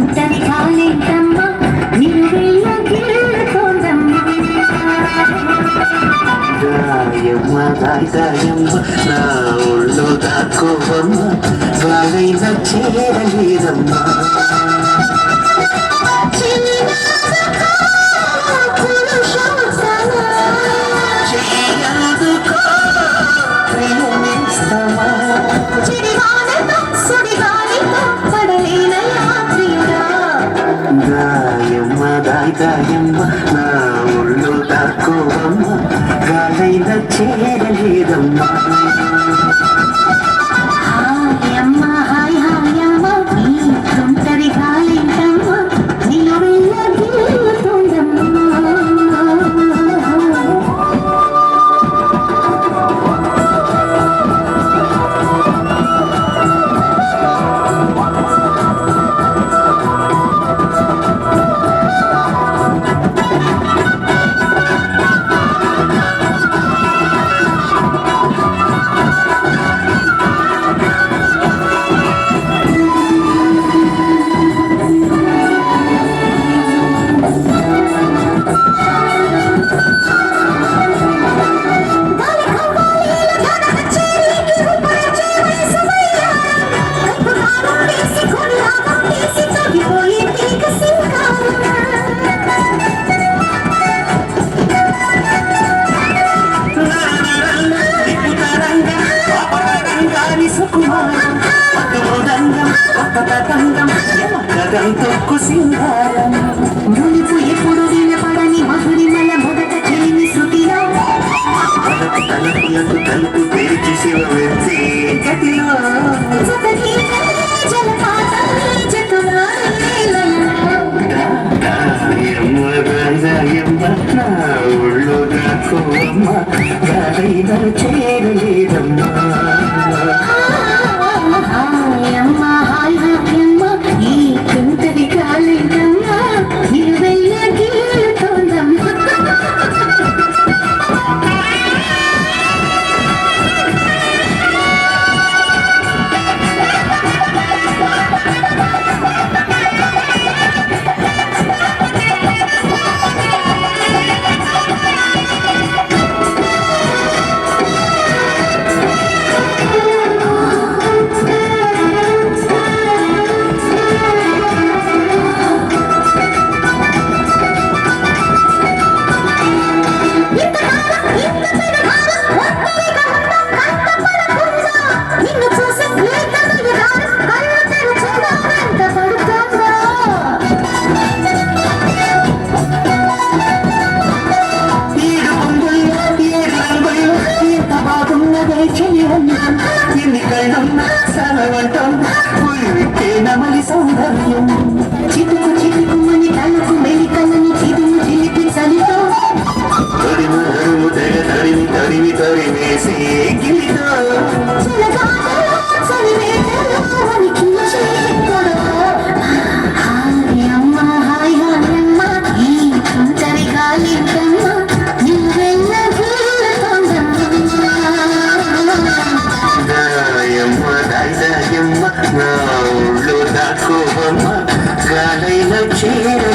తుంటరి కాలేంటమ్మ నిలువెల్ల గిల్లుతోందమ్మ దాయమ్మ దాయమ్మ నా ఒళ్ళు దాకోవమ్మ వాళ్ళైన చేరలేదమ్మా దాయమ్మ నా ఒళ్ళు దాకోవమ్మ గాలైన చేరలేదమ్మా హాయమ్మ హాయ్ హాయమ్మ నీ తుంటరి గాలేంటమ్మ నిలువెల్ల గిల్లుతోందమ్మ తొక్కు సింగారం మునుపు ఎప్పుడు వినపడని మధురిమల మొదట చెలిమి శృతిలో తలుపులకు తలుపు తెరిచి శివెత్తి గతిలో నా ఒళ్ళు దాకోవమ్మ గాలైన చేరలేదమ్మా హాయమ్మ హాయ్ హాయమ్మ ఈ తుంటరి గాలేంటమ్మ నిలువెల్ల గిల్లుతోందమ్మ నమలి సౌందర్యం చిటుకు చిటుకుమని తలకు మెలికలని చిదుము చిలిపి చలితో తరిమి తరిమేసి గిలితో హాయమ్మ హాయ్ హాయమ్మ ఈ తుంటరి గాలేంటమ్మ నిలువెల్ల గిల్లుతోందమ్మ దాయమ్మ దాయమ్మ నా ఒళ్ళు దాకోవమ్మ గాలైన చేర